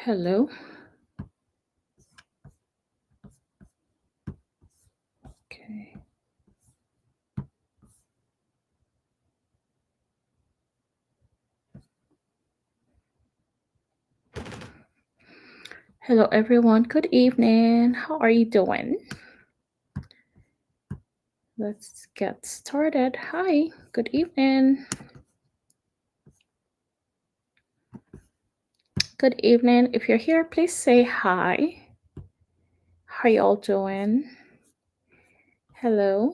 Hello. Okay. Hello, everyone. Good evening. How are you doing? Let's get started. Hi. Good evening. Good evening. If you're here, please say hi. How y'all doing? Hello.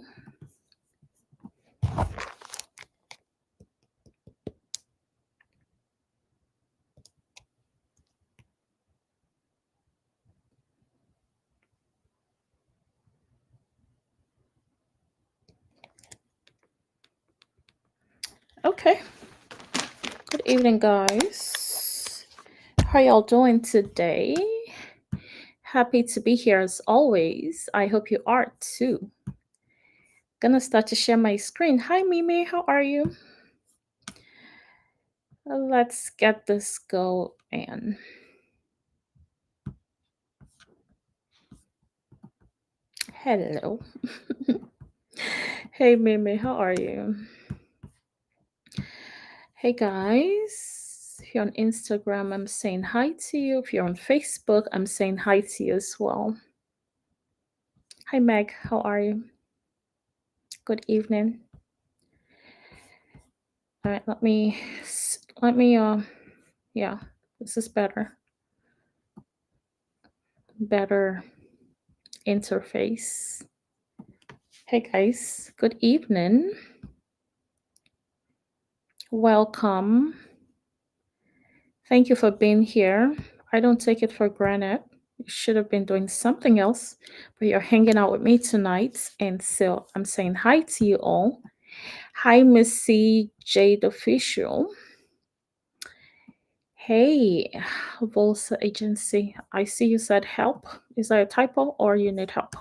Okay. Good evening, guys. How y'all doing today? Happy to be here as always. I hope you are too. Gonna start to share my screen. Hi, Mimi. How are you? Let's get this going. Hello. Hey, Mimi, how are you? Hey, guys. If you're on Instagram, I'm saying hi to you. If you're on Facebook, I'm saying hi to you as well. Hi, Meg, how are you? Good evening. All right, yeah, this is better interface. Hey, guys, good evening. Welcome. Thank you for being here. I don't take it for granted. You should have been doing something else, but you're hanging out with me tonight. And so I'm saying hi to you all. Hi, Missy Jade Official. Hey, Volsa Agency. I see you said help. Is that a typo or you need help?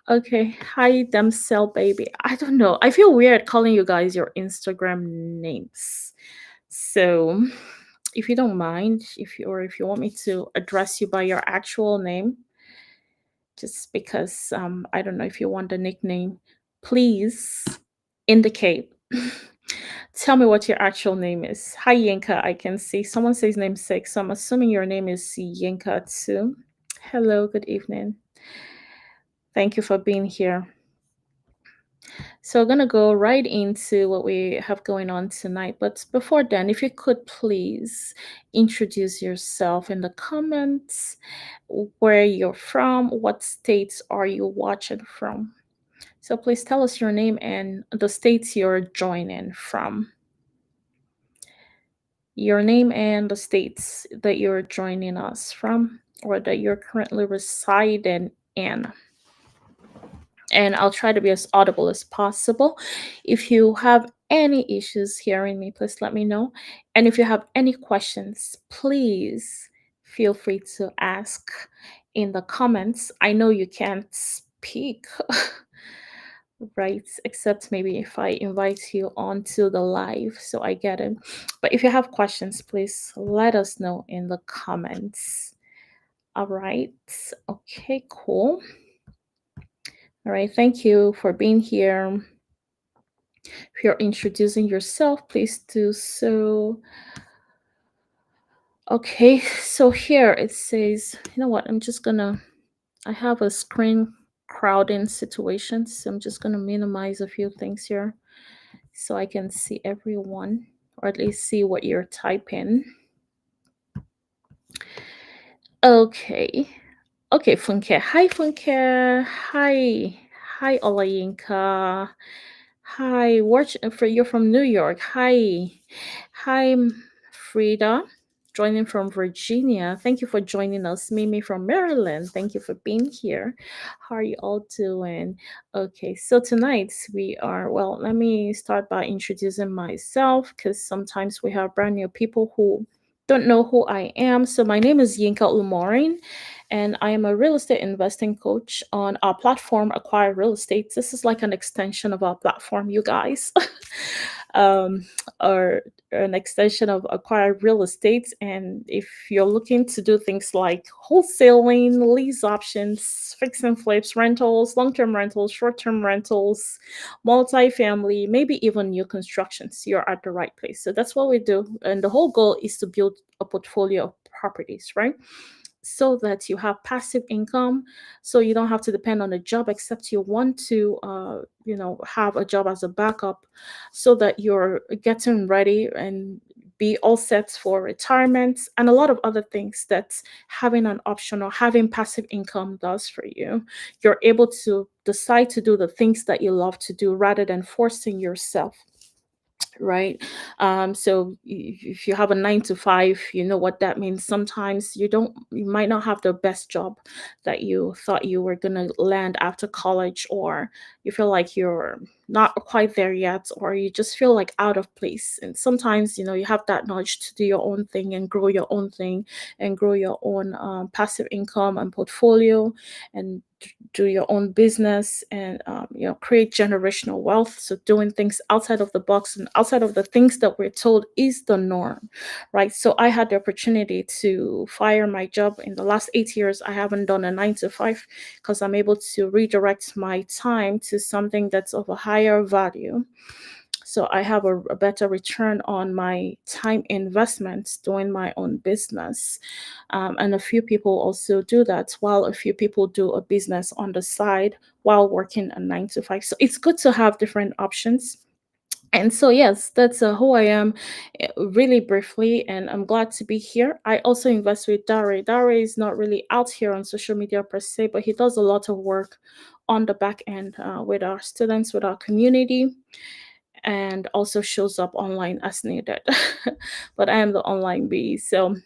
Okay. Hi, Demcel Baby. I don't know. I feel weird calling you guys your Instagram names. So if you don't mind, if you want me to address you by your actual name, just because I don't know if you want a nickname, please indicate. Tell me what your actual name is. Hi Yinka, I can see someone says name six, so I'm assuming your name is Yinka too. Hello, good evening. Thank you for being here. So we're gonna go right into what we have going on tonight. But before then, if you could please introduce yourself in the comments, where you're from, what states are you watching from. So please tell us your name and the states you're joining from. Your name and the states that you're joining us from or that you're currently residing in. And I'll try to be as audible as possible. If you have any issues hearing me, please let me know. And if you have any questions, please feel free to ask in the comments. I know you can't speak, right? Except maybe if I invite you onto the live, so I get it. But if you have questions, please let us know in the comments. All right. Okay, cool. All right, thank you for being here. If you're introducing yourself, please do so. Okay, so here it says, you know what? I have a screen crowding situation, so I'm just gonna minimize a few things here so I can see everyone, or at least see what you're typing. Okay. Okay, Funke. Hi, Funke. Hi. Hi, Olayinka. Hi, you're from New York. Hi. Hi, Frida. Joining from Virginia. Thank you for joining us. Mimi from Maryland. Thank you for being here. How are you all doing? Okay, so tonight let me start by introducing myself because sometimes we have brand new people who don't know who I am. So my name is Yinka Umorin, and I am a real estate investing coach on our platform, Acquire Real Estate. This is like an extension of our platform, you guys. um, or an extension of acquired real estate. And if you're looking to do things like wholesaling, lease options, fix and flips, rentals, long term rentals, short term rentals, multifamily, maybe even new constructions, you're at the right place. So that's what we do. And the whole goal is to build a portfolio of properties, right? So that you have passive income, so you don't have to depend on a job except you want to have a job as a backup, so that you're getting ready and be all set for retirement and a lot of other things that having an option or having passive income does for you. You're able to decide to do the things that you love to do rather than forcing yourself, right? So if you have a 9 to 5, you know what that means. Sometimes you might not have the best job that you thought you were going to land after college, or you feel like you're not quite there yet, or you just feel like out of place. And sometimes, you have that nudge to do your own thing and grow your own thing and grow your own passive income and portfolio, and do your own business, and create generational wealth. So doing things outside of the box and outside of the things that we're told is the norm, right? So I had the opportunity to fire my job. In the last 8 years, I haven't done a 9 to 5 because I'm able to redirect my time to something that's of a higher value. So I have a better return on my time investments doing my own business. And a few people also do that, while a few people do a business on the side while working a 9 to 5. So it's good to have different options. And so, yes, that's who I am, really briefly, and I'm glad to be here. I also invest with Dare. Dare is not really out here on social media per se, but he does a lot of work on the back end with our students, with our community, and also shows up online as needed. But I am the online bee. So,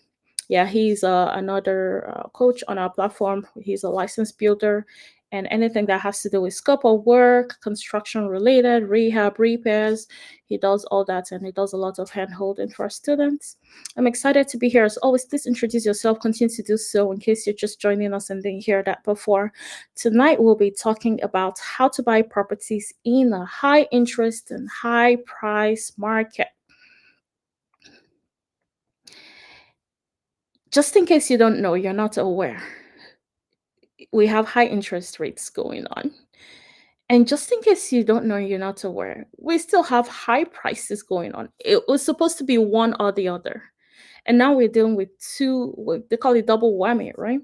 yeah, he's another coach on our platform. He's a licensed builder, and anything that has to do with scope of work, construction related, rehab, repairs, he does all that, and he does a lot of hand holding for our students. I'm excited to be here. As always, please introduce yourself. Continue to do so in case you're just joining us and didn't hear that before. Tonight, we'll be talking about how to buy properties in a high interest and high price market. Just in case you don't know, you're not aware, we have high interest rates going on. And just in case you don't know, you're not aware, we still have high prices going on. It was supposed to be one or the other. And now we're dealing with two, they call it double whammy, right?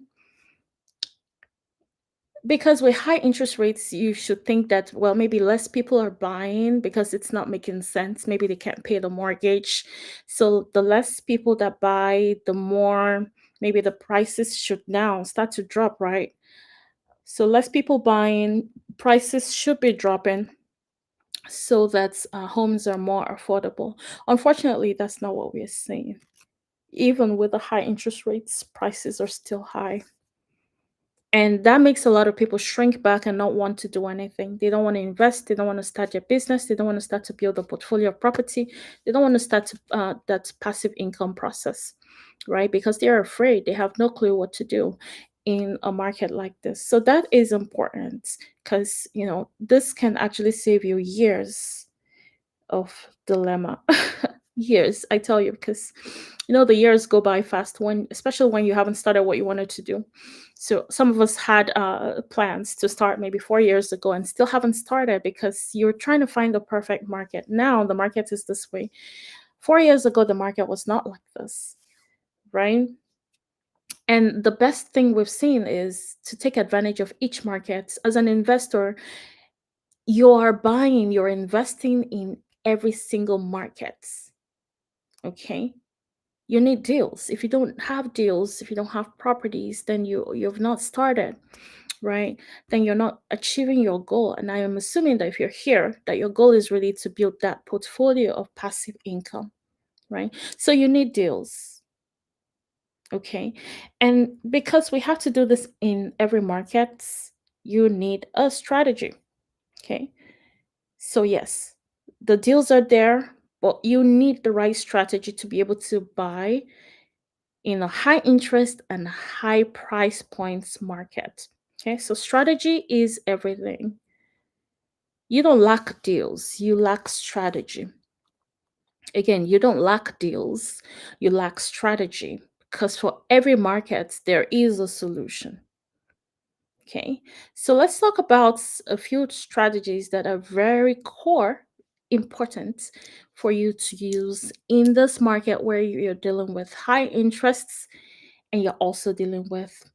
Because with high interest rates, you should think that, well, maybe less people are buying because it's not making sense. Maybe they can't pay the mortgage. So the less people that buy, the more maybe the prices should now start to drop, right? So less people buying, prices should be dropping so that homes are more affordable. Unfortunately, that's not what we're seeing. Even with the high interest rates, prices are still high. And that makes a lot of people shrink back and not want to do anything. They don't want to invest. They don't want to start their business. They don't want to start to build a portfolio of property. They don't want to start that passive income process, right? Because they're afraid. They have no clue what to do in a market like this. So that is important because, this can actually save you years of dilemma. Years, I tell you, because the years go by fast, when especially when you haven't started what you wanted to do. So some of us had plans to start maybe 4 years ago and still haven't started because you're trying to find the perfect market. Now the market is this way. 4 years ago the market was not like this, right? And the best thing we've seen is to take advantage of each market. As an investor, you're investing in every single market. Okay. You need deals. If you don't have deals, if you don't have properties, then you've not started, right? Then you're not achieving your goal. And I am assuming that if you're here, that your goal is really to build that portfolio of passive income, right? So you need deals. Okay. And because we have to do this in every market, you need a strategy. Okay. So yes, the deals are there, but you need the right strategy to be able to buy in a high interest and high price points market. Okay, so strategy is everything. You don't lack deals, you lack strategy. Again, you don't lack deals, you lack strategy because for every market, there is a solution. Okay, so let's talk about a few strategies that are very core important for you to use in this market where you're dealing with high interests and you're also dealing with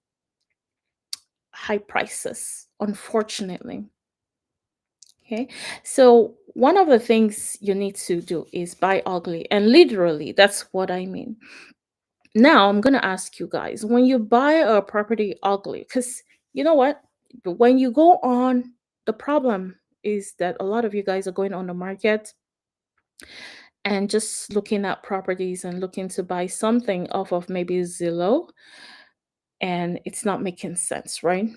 high prices, unfortunately. Okay, so one of the things you need to do is buy ugly, and literally, that's what I mean. Now, I'm going to ask you guys, when you buy a property ugly, because you know what? When you go on, the problem is that a lot of you guys are going on the market and just looking at properties and looking to buy something off of maybe Zillow, and it's not making sense, right?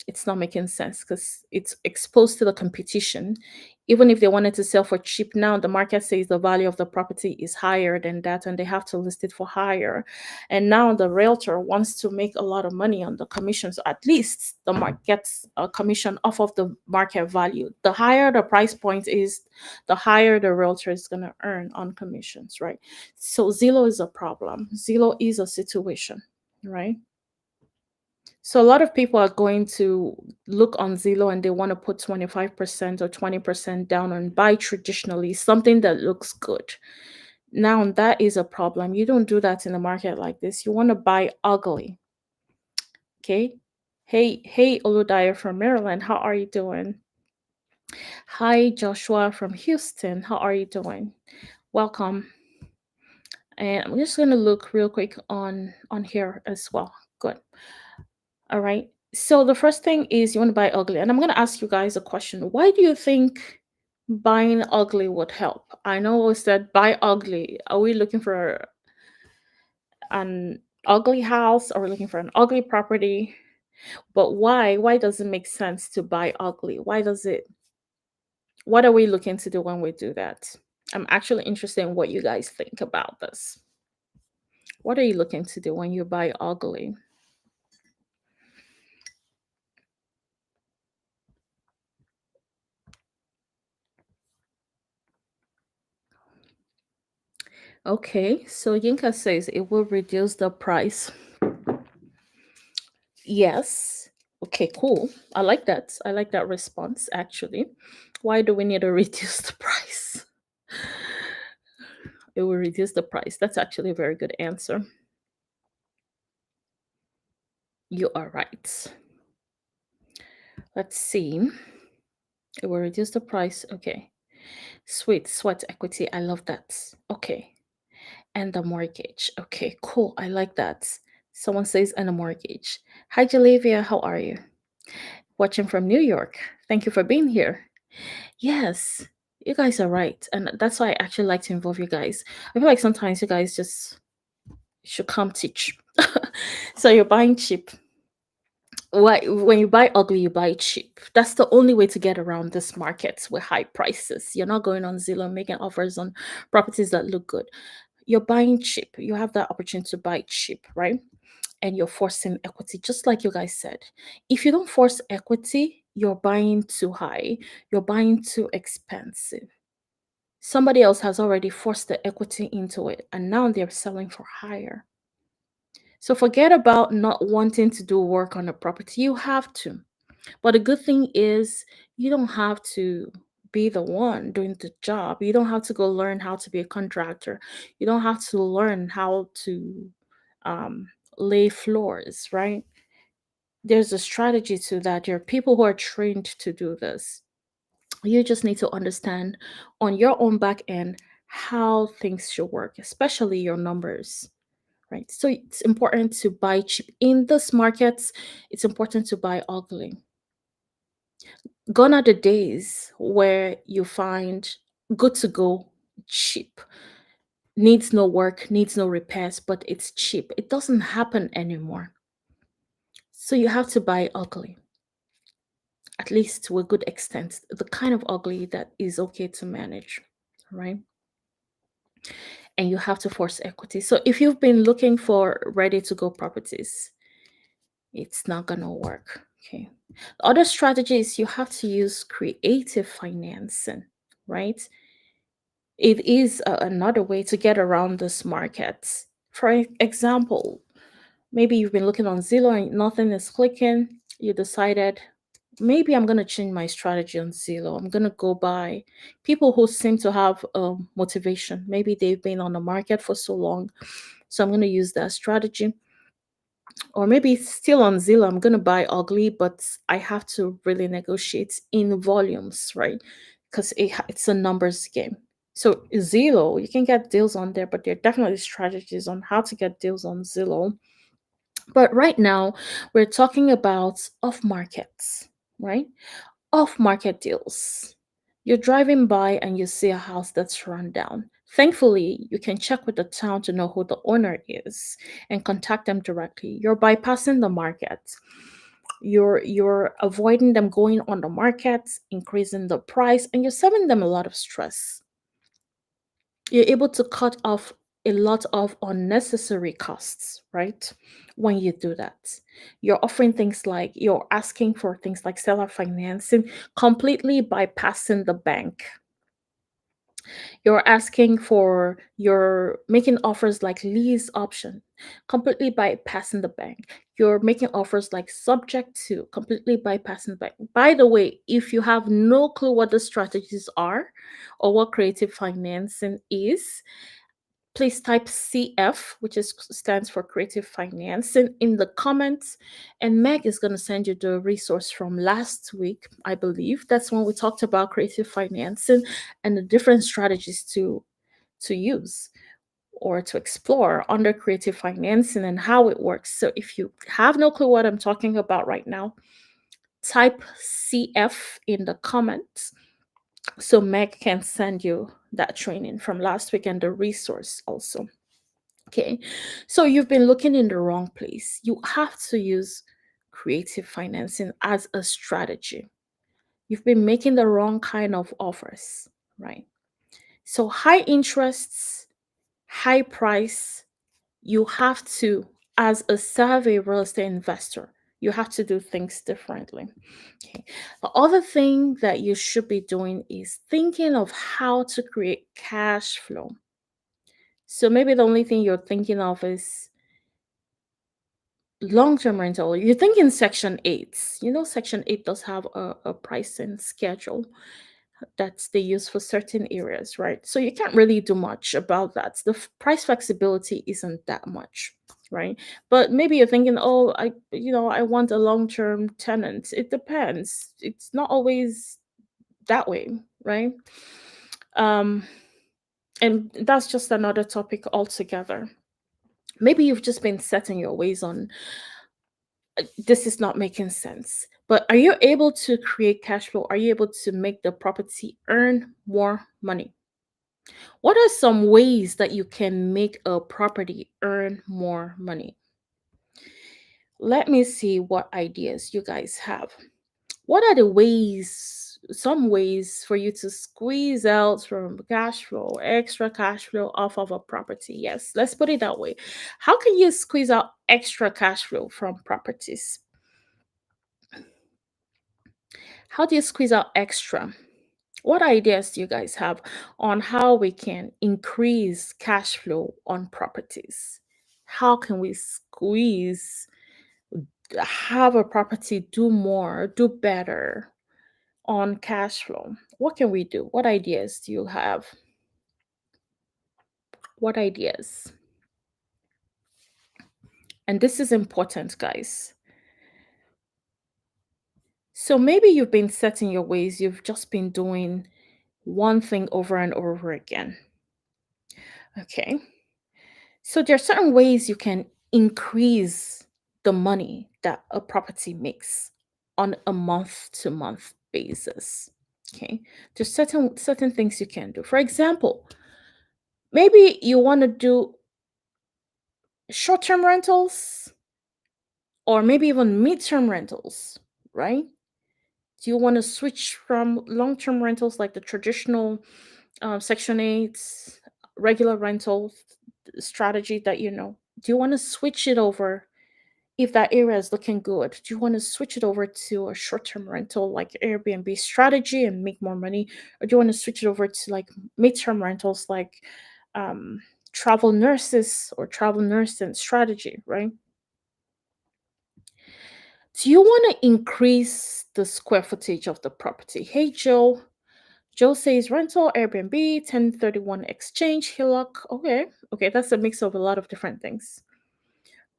It's not making sense because it's exposed to the competition. Even if they wanted to sell for cheap now, the market says the value of the property is higher than that and they have to list it for higher. And now the realtor wants to make a lot of money on the commission. So at least the market gets a commission off of the market value. The higher the price point is, the higher the realtor is going to earn on commissions, right? So Zillow is a problem. Zillow is a situation, right? So a lot of people are going to look on Zillow and they want to put 25% or 20% down and buy traditionally something that looks good. Now that is a problem. You don't do that in a market like this. You want to buy ugly. Okay. Hey, Oludaya from Maryland. How are you doing? Hi, Joshua from Houston. How are you doing? Welcome. And I'm just gonna look real quick on here as well. Good. All right. So the first thing is you want to buy ugly. And I'm going to ask you guys a question. Why do you think buying ugly would help? I know we said buy ugly. Are we looking for an ugly house? Are we looking for an ugly property? But why? Why does it make sense to buy ugly? Why does it? What are we looking to do when we do that? I'm actually interested in what you guys think about this. What are you looking to do when you buy ugly? Okay, so Yinka says it will reduce the price. Yes. Okay, cool. I like that. I like that response actually. Why do we need to reduce the price? It will reduce the price. That's actually a very good answer. You are right. Let's see. It will reduce the price. Okay. Sweet sweat equity. I love that. Okay. And the mortgage. Okay, cool. I like that. Someone says and a mortgage. Hi, Jalevia. How are you? Watching from New York. Thank you for being here. Yes, you guys are right. And that's why I actually like to involve you guys. I feel like sometimes you guys just should come teach. So you're buying cheap. Why when you buy ugly, you buy cheap. That's the only way to get around this market with high prices. You're not going on Zillow making offers on properties that look good. You're buying cheap. You have that opportunity to buy cheap, right? And you're forcing equity, just like you guys said. If you don't force equity, you're buying too high, you're buying too expensive. Somebody else has already forced the equity into it, and now they're selling for higher. So forget about not wanting to do work on a property. You have to. But the good thing is, you don't have to be the one doing the job. You don't have to go learn how to be a contractor. You don't have to learn how to um, lay floors, right? There's a strategy to that. There are people who are trained to do this. You just need to understand on your own back end how things should work, especially your numbers, right? So it's important to buy cheap. In this market, it's important to buy ugly. Gone are the days where you find good to go cheap, needs no work, needs no repairs, but it's cheap. It doesn't happen anymore. So you have to buy ugly, at least to a good extent, the kind of ugly that is okay to manage, right? And you have to force equity. So if you've been looking for ready to go properties, it's not going to work. Okay. The other strategy is you have to use creative financing, right? It is another way to get around this market. For example, maybe you've been looking on Zillow and nothing is clicking. You decided, maybe I'm going to change my strategy on Zillow. I'm going to go by people who seem to have motivation. Maybe they've been on the market for so long. So I'm going to use that strategy. Or maybe still on Zillow, I'm going to buy ugly, but I have to really negotiate in volumes, right? Because it's a numbers game. So Zillow, you can get deals on there, but there are definitely strategies on how to get deals on Zillow. But right now, we're talking about off markets, right? Off market deals. You're driving by and you see a house that's run down. Thankfully, you can check with the town to know who the owner is and contact them directly. You're bypassing the market. You're avoiding them going on the market, increasing the price, and you're saving them a lot of stress. You're able to cut off a lot of unnecessary costs, right? When you do that, you're offering things like you're asking for things like seller financing, completely bypassing the bank. You're making offers like lease option, completely bypassing the bank. You're making offers like subject to, completely bypassing the bank. By the way, if you have no clue what the strategies are or what creative financing is, please type CF, which stands for Creative Financing, in the comments. And Meg is going to send you the resource from last week, I believe. That's when we talked about creative financing and the different strategies to use or to explore under creative financing and how it works. So if you have no clue what I'm talking about right now, type CF in the comments so Meg can send you that training from last week and the resource also. Okay, so you've been looking in the wrong place. You have to use creative financing as a strategy. You've been making the wrong kind of offers, right? So, high interests, high price, you have to, as a savvy real estate investor, you have to do things differently. Okay. The other thing that you should be doing is thinking of how to create cash flow. So maybe the only thing you're thinking of is long-term rental. You're thinking Section 8. You know, Section 8 does have a pricing schedule that they use for certain areas, right? So you can't really do much about that. The price flexibility isn't that much, right? But maybe you're thinking, oh, I want a long-term tenant. It depends. It's not always that way, right? Um, and that's just another topic altogether. Maybe you've just been setting your ways on this is not making sense. But are you able to create cash flow? Are you able to make the property earn more money? What are some ways that you can make a property earn more money? Let me see what ideas you guys have. What are the ways, some ways for you to squeeze out from cash flow, extra cash flow off of a property? Yes, let's put it that way. How can you squeeze out extra cash flow from properties? How do you squeeze out extra? What ideas do you guys have on how we can increase cash flow on properties? How can we have a property do more, do better on cash flow? What can we do? What ideas do you have? What ideas? And this is important, guys. So maybe you've been setting your ways, you've just been doing one thing over and over again. Okay. So there are certain ways you can increase the money that a property makes on a month to month basis. Okay. There's certain things you can do. For example, maybe you want to do short-term rentals or maybe even mid-term rentals, right? Do you want to switch from long-term rentals like the traditional Section 8 regular rental strategy that you know? Do you want to switch it over if that area is looking good, do you want to switch it over to a short-term rental like Airbnb strategy and make more money, or do you want to switch it over to like midterm rentals like um, travel nurses or travel nursing strategy, right? Do you want to increase the square footage of the property? Hey Joe. Joe says rental, Airbnb, 1031 exchange, HELOC. Okay, okay, that's a mix of a lot of different things,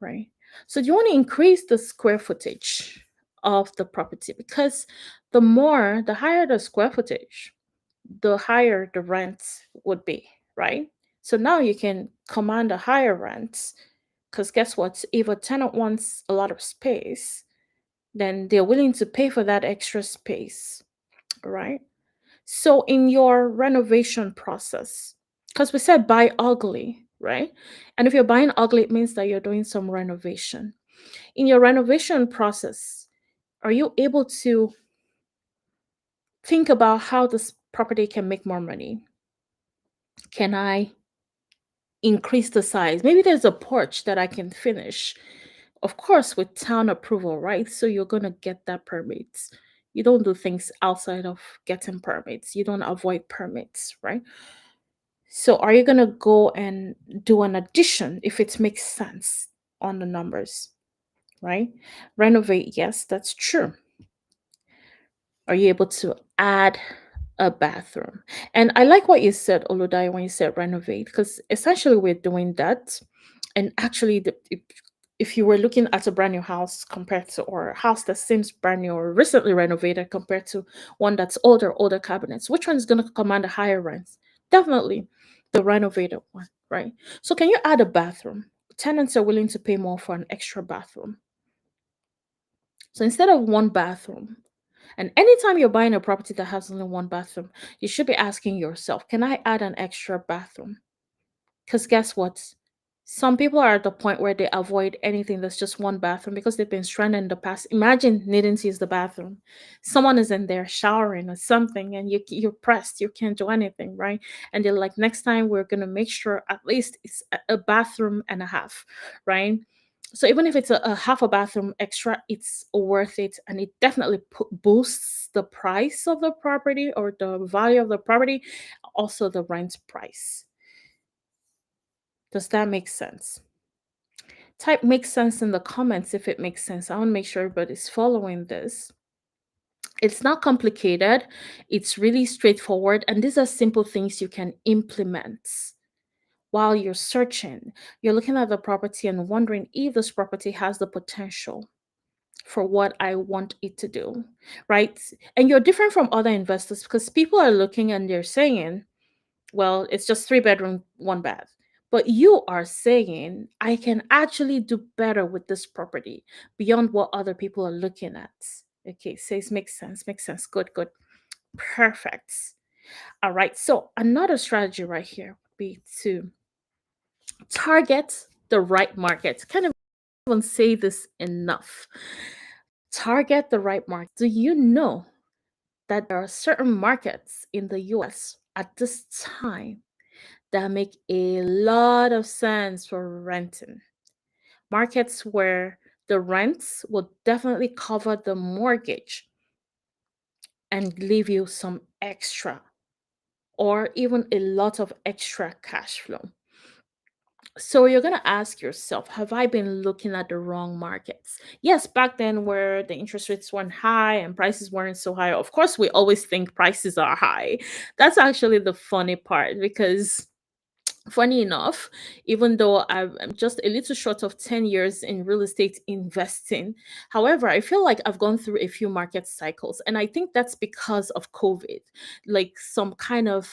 right? So do you want to increase the square footage of the property? Because the higher the square footage, the higher the rent would be, right? So now you can command a higher rent because guess what? If a tenant wants a lot of space, then they're willing to pay for that extra space, right? So in your renovation process, because we said buy ugly, right? And if you're buying ugly, it means that you're doing some renovation. In your renovation process, are you able to think about how this property can make more money? Can I increase the size? Maybe there's a porch that I can finish. Of course, with town approval, right? So you're going to get that permits. You don't do things outside of getting permits. You don't avoid permits, right? So are you going to go and do an addition if it makes sense on the numbers, right? Renovate, yes, that's true. Are you able to add a bathroom? And I like what you said, Oludai, when you said renovate, because essentially we're doing that. And actually, if you were looking at a brand new house compared to, or a house that seems brand new or recently renovated compared to one that's older cabinets, which one's going to command a higher rent? Definitely the renovated one, right? So can you add a bathroom? Tenants are willing to pay more for an extra bathroom. So instead of one bathroom, and anytime you're buying a property that has only one bathroom, you should be asking yourself, can I add an extra bathroom? Because guess what? Some people are at the point where they avoid anything that's just one bathroom because they've been stranded in the past. Imagine needing to use the bathroom. Someone is in there showering or something, and you're pressed. You can't do anything, right? And they're like, next time we're gonna make sure at least it's a bathroom and a half, right? So even if it's a half a bathroom extra, it's worth it, and it definitely boosts the price of the property or the value of the property, also the rent price. Does that make sense? Type makes sense in the comments if it makes sense. I want to make sure everybody's following this. It's not complicated, it's really straightforward, and these are simple things you can implement while you're searching. You're looking at the property and wondering if this property has the potential for what I want it to do, right? And you're different from other investors because people are looking and they're saying, well, it's just three bedroom, one bath. But you are saying, I can actually do better with this property beyond what other people are looking at. Okay, says makes sense, makes sense. Good, good. Perfect. All right. So another strategy right here would be to target the right market. Can't even say this enough. Target the right market. Do you know that there are certain markets in the US at this time that make a lot of sense for renting? Markets where the rents will definitely cover the mortgage and leave you some extra or even a lot of extra cash flow. So you're going to ask yourself, have I been looking at the wrong markets? Yes, back then where the interest rates weren't high and prices weren't so high, of course, we always think prices are high. That's actually the funny part because funny enough, even though I'm just a little short of 10 years in real estate investing, however, I feel like I've gone through a few market cycles. And I think that's because of COVID, like some kind of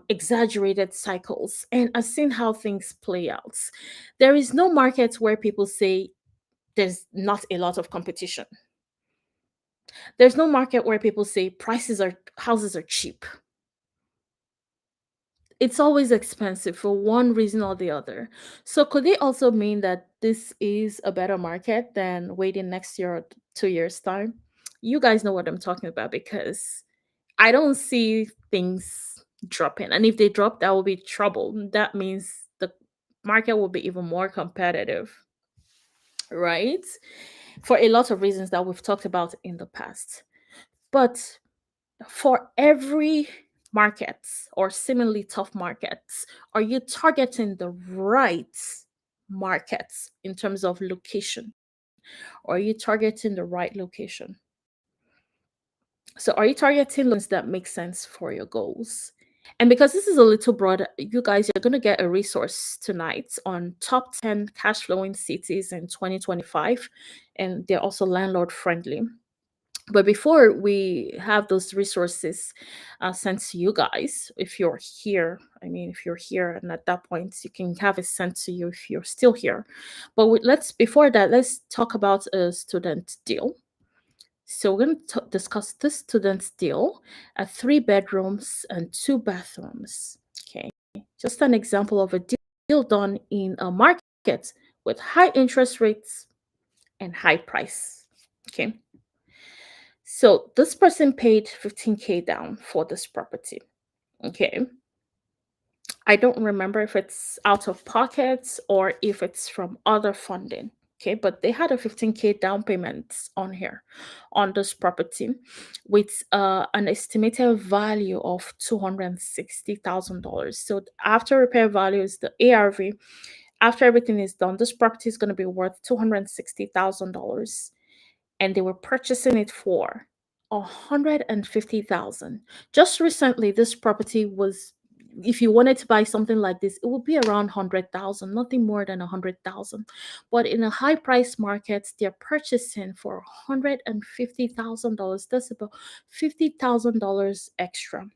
exaggerated cycles. And I've seen how things play out. There is no market where people say there's not a lot of competition. There's no market where people say houses are cheap. It's always expensive for one reason or the other. So could it also mean that this is a better market than waiting next year or 2 years time? You guys know what I'm talking about because I don't see things dropping. And if they drop, that will be trouble. That means the market will be even more competitive. right? For a lot of reasons that we've talked about in the past. But for every markets or similarly tough markets, are you targeting the right markets in terms of location? Or are you targeting the right location? So are you targeting loans that make sense for your goals? And because this is a little broad, you guys, you're going to get a resource tonight on top 10 cash flowing cities in 2025. And they're also landlord friendly. But before we have those resources sent to you guys, if you're here, I mean, if you're here, and at that point, you can have it sent to you if you're still here. But before that, let's talk about a student deal. So we're going to discuss this student's deal at 3 bedrooms and 2 bathrooms. Okay, just an example of a deal done in a market with high interest rates and high price. Okay, so this person paid 15K down for this property. Okay, I don't remember if it's out of pocket or if it's from other funding. Okay, but they had a 15K down payment on here on this property with an estimated value of $260,000. So after repair value is the ARV. After everything is done, this property is going to be worth $260,000, and they were purchasing it for 150,000. Just recently, this property was, if you wanted to buy something like this, it would be around 100,000, nothing more than 100,000. But in a high price market, they're purchasing for $150,000. That's about $50,000 extra.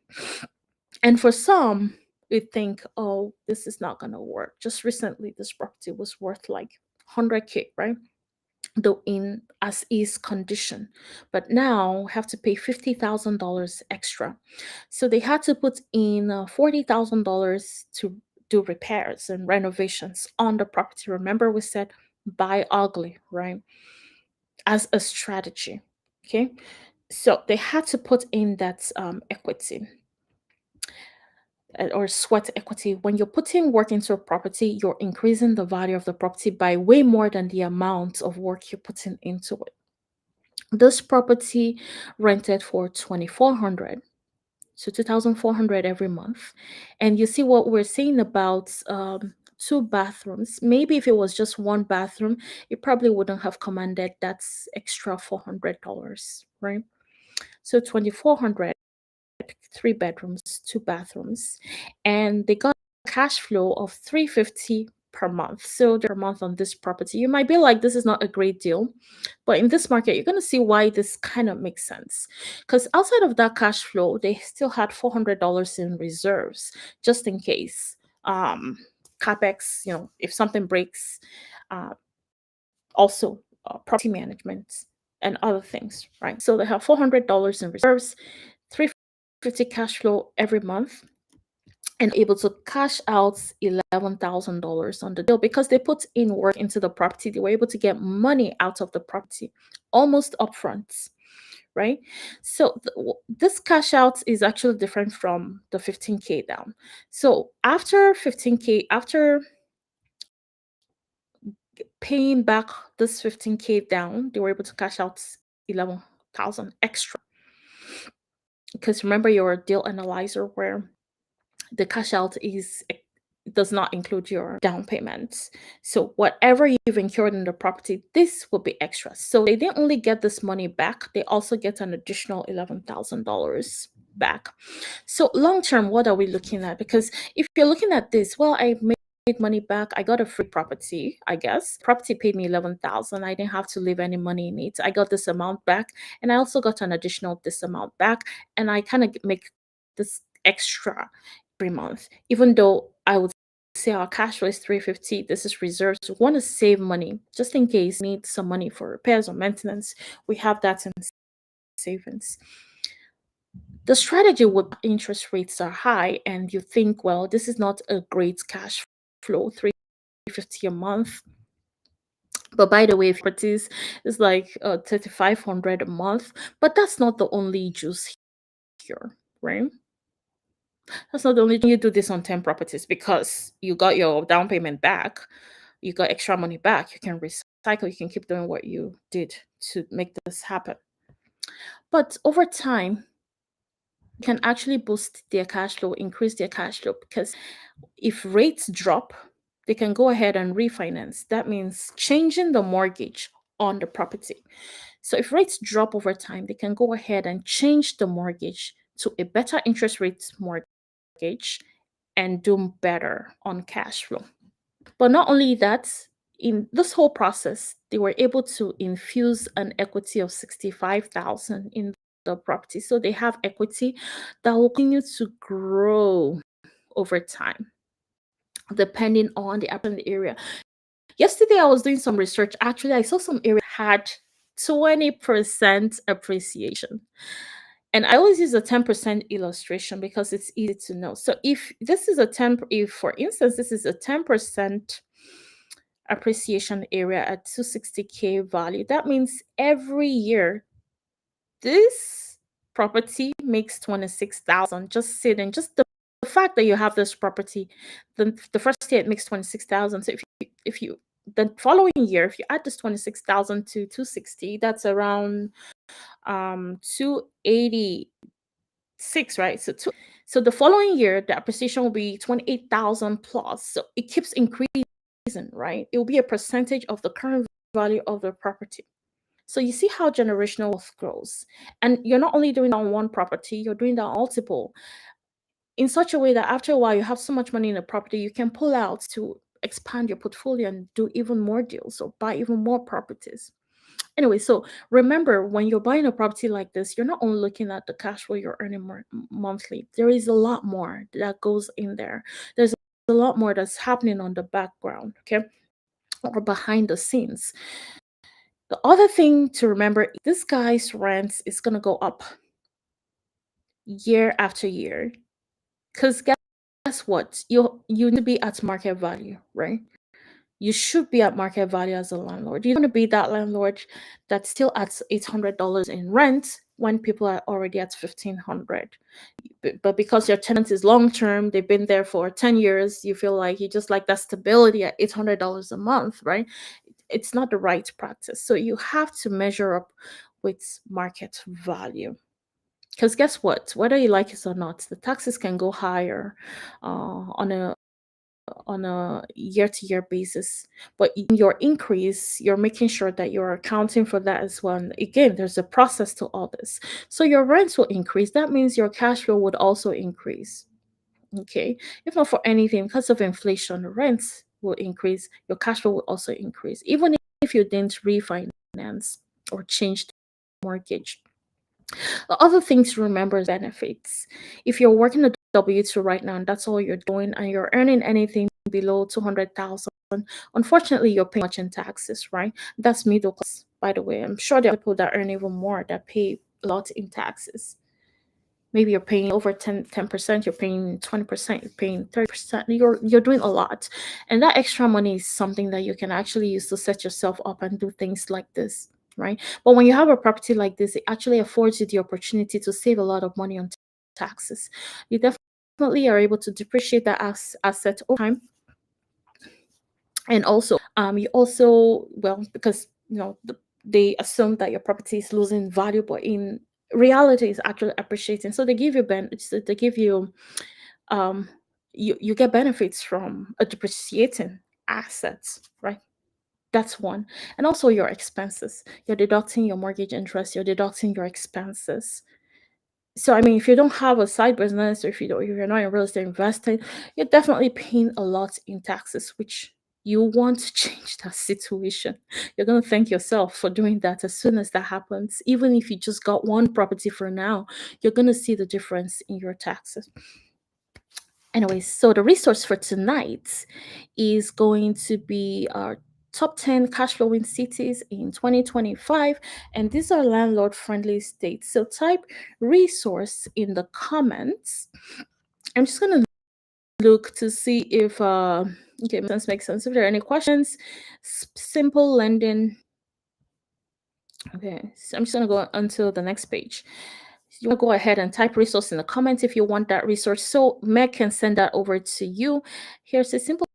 And for some, we think, oh, this is not going to work. Just recently, this property was worth like 100K, right? Though in as is condition, but now have to pay $50,000 extra. So they had to put in $40,000 to do repairs and renovations on the property. Remember, we said buy ugly, right? As a strategy. Okay. So they had to put in that equity or sweat equity. When you're putting work into a property, you're increasing the value of the property by way more than the amount of work you're putting into it. This property rented for 2,400, so 2,400 every month. And you see what we're saying about 2 bathrooms. Maybe if it was just 1 bathroom, it probably wouldn't have commanded that's extra $400, right? So 2,400, 3 bedrooms, 2 bathrooms, and they got a cash flow of 350 per month. So per month on this property, you might be like, this is not a great deal, but in this market, you're going to see why this kind of makes sense. Because outside of that cash flow, they still had $400 in reserves just in case. Capex, if something breaks, uh, also property management and other things, right? So they have $400 in reserves, 350 cash flow every month, and able to cash out $11,000 on the deal because they put in work into the property. They were able to get money out of the property almost upfront, right? So this cash out is actually different from the 15K down. So after 15K, after paying back this 15K down, they were able to cash out 11,000 extra. Because remember your deal analyzer where the cash out does not include your down payments. So whatever you've incurred in the property, this will be extra. So they didn't only get this money back, they also get an additional $11,000 back. So long term, what are we looking at? Because if you're looking at this, well, I made money back. I got a free property, I guess. Property paid me 11,000. I didn't have to leave any money in it. I got this amount back, and I also got an additional this amount back, and I kind of make this extra every month, even though I would say our cash flow is 350. This is reserves. We want to save money just in case we need some money for repairs or maintenance. We have that in savings. The strategy with interest rates are high and you think, well, this is not a great cash flow, 350 a month. But by the way, properties is like 3,500 a month. But that's not the only juice here, right? That's not the only thing. You do this on 10 properties because you got your down payment back, you got extra money back, you can cycle, you can keep doing what you did to make this happen. But over time, can actually boost their cash flow, increase their cash flow, because if rates drop, they can go ahead and refinance. That means changing the mortgage on the property. So if rates drop over time, they can go ahead and change the mortgage to a better interest rate mortgage and do better on cash flow. But not only that, in this whole process, they were able to infuse an equity of 65,000 in the property. So they have equity that will continue to grow over time, depending on the area. Yesterday, I was doing some research. Actually, I saw some area had 20% appreciation. And I always use a 10% illustration because it's easy to know. So if this is a 10, if for instance, this is a 10% appreciation area at 260K value, that means every year this property makes 26,000 just sitting, just the fact that you have this property, the first year it makes 26,000. So if you the following year, if you add this 26,000 to 260, that's around 286, right? So the following year the appreciation will be 28,000 plus. So it keeps increasing, right? It will be a percentage of the current value of the property. So you see how generational wealth grows. And you're not only doing that on one property, you're doing that on multiple, in such a way that after a while you have so much money in a property, you can pull out to expand your portfolio and do even more deals or buy even more properties. Anyway, so remember, when you're buying a property like this, you're not only looking at the cash flow you're earning monthly. There is a lot more that goes in there. There's a lot more that's happening on the background, okay, or behind the scenes. The other thing to remember, this guy's rent is going to go up year after year. Because guess what? You need to be at market value, right? You should be at market value as a landlord. You don't want to be that landlord that's still at $800 in rent when people are already at 1,500. But because your tenant is long term, they've been there for 10 years, you feel like you just like that stability at $800 a month, right? It's not the right practice. So you have to measure up with market value. Because guess what? Whether you like it or not, the taxes can go higher on a year-to-year basis. But in your increase, you're making sure that you're accounting for that as well. And again, there's a process to all this. So your rents will increase. That means your cash flow would also increase. Okay. If not for anything, because of inflation, rents will increase, your cash flow will also increase, even if you didn't refinance or change the mortgage. The other thing to remember is benefits. If you're working a W-2 right now and that's all you're doing and you're earning anything below 200,000, unfortunately you're paying much in taxes, right? That's middle class, by the way. I'm sure there are people that earn even more that pay a lot in taxes. Maybe you're paying over 10%, you're paying 20%, you're paying 30%. You're doing a lot. And that extra money is something that you can actually use to set yourself up and do things like this, right? But when you have a property like this, it actually affords you the opportunity to save a lot of money on taxes. You definitely are able to depreciate that asset over time. And also, you also, well, because they assume that your property is losing value, but in reality it's actually appreciating. So they give you they give you you get benefits from a depreciating assets, right? That's one. And also your expenses. You're deducting your mortgage interest, you're deducting your expenses. So I mean, if you don't have a side business, or if you're not in real estate investing, you're definitely paying a lot in taxes, which you want to change that situation. You're gonna thank yourself for doing that as soon as that happens. Even if you just got one property for now, you're gonna see the difference in your taxes. Anyways, so the resource for tonight is going to be our top 10 cash flowing cities in 2025. And these are landlord friendly states. So type resource in the comments. I'm just going to look to see if, okay, makes sense. If there are any questions, simple lending. Okay, so I'm just going to go until the next page. You want to go ahead and type resource in the comments if you want that resource, so Meg can send that over to you. Here's a simple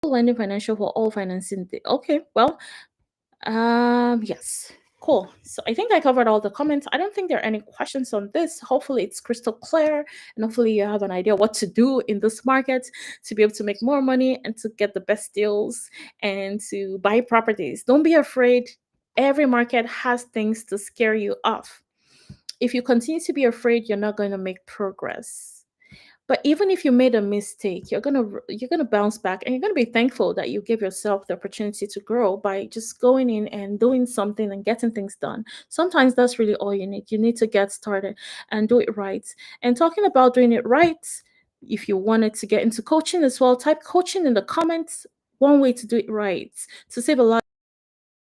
lending financial for all financing. Okay, well, Yes. Cool. So I think I covered all the comments. I don't think there are any questions on this. Hopefully it's crystal clear and hopefully you have an idea what to do in this market to be able to make more money and to get the best deals and to buy properties. Don't be afraid. Every market has things to scare you off. If you continue to be afraid, you're not going to make progress. But even if you made a mistake, you're gonna bounce back, and you're gonna be thankful that you give yourself the opportunity to grow by just going in and doing something and getting things done. Sometimes that's really all you need. You need to get started and do it right. And talking about doing it right, if you wanted to get into coaching as well, type coaching in the comments. One way to do it right to save a lot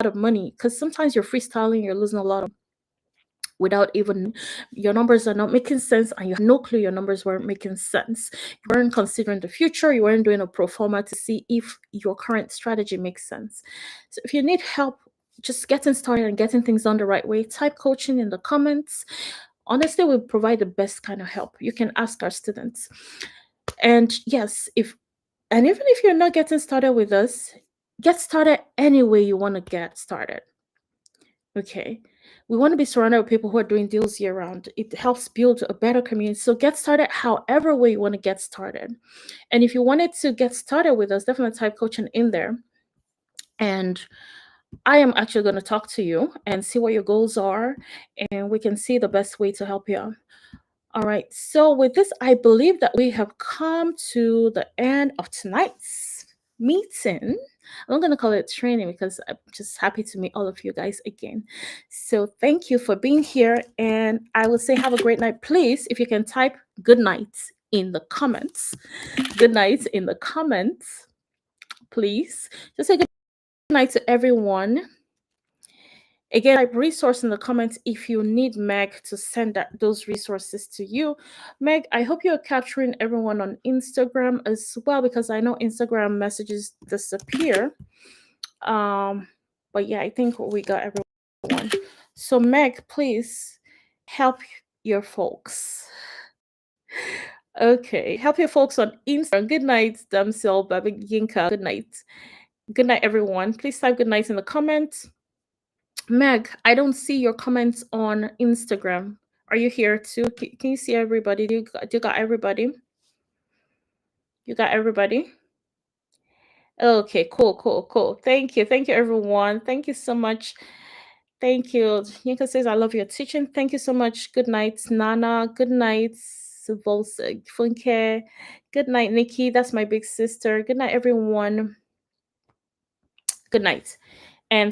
of money, because sometimes you're freestyling, you're losing a lot of without even your numbers are not making sense and you have no clue your numbers weren't making sense. You weren't considering the future, you weren't doing a pro forma to see if your current strategy makes sense. So if you need help just getting started and getting things done the right way, type coaching in the comments. Honestly, we provide the best kind of help. You can ask our students. And yes, if and even if you're not getting started with us, get started any way you want to get started. Okay. We want to be surrounded with people who are doing deals year round. It helps build a better community. So get started however way you want to get started. And if you wanted to get started with us, definitely type coaching in there. And I am actually going to talk to you and see what your goals are, and we can see the best way to help you out. All right. So with this, I believe that we have come to the end of tonight's meeting. I'm going to call it training because I'm just happy to meet all of you guys again. So thank you for being here. And I will say have a great night. Please, if you can type good night in the comments. Good night in the comments, please. Just say good night to everyone. Again, type resource in the comments if you need Meg to send those resources to you. Meg, I hope you're capturing everyone on Instagram as well, because I know Instagram messages disappear. But yeah, I think we got everyone. So Meg, please help your folks. Okay, help your folks on Instagram. Good night, Damsel, Baby Yinka. Good night. Good night, everyone. Please type good night in the comments. Meg, I don't see your comments on Instagram. Are you here too? Can you see everybody? Do you got everybody? You got everybody? Okay, cool, cool, cool. Thank you. Thank you, everyone. Thank you so much. Thank you. Yinka says, I love your teaching. Thank you so much. Good night, Nana. Good night, Funke. Good night, Nikki. That's my big sister. Good night, everyone. Good night. And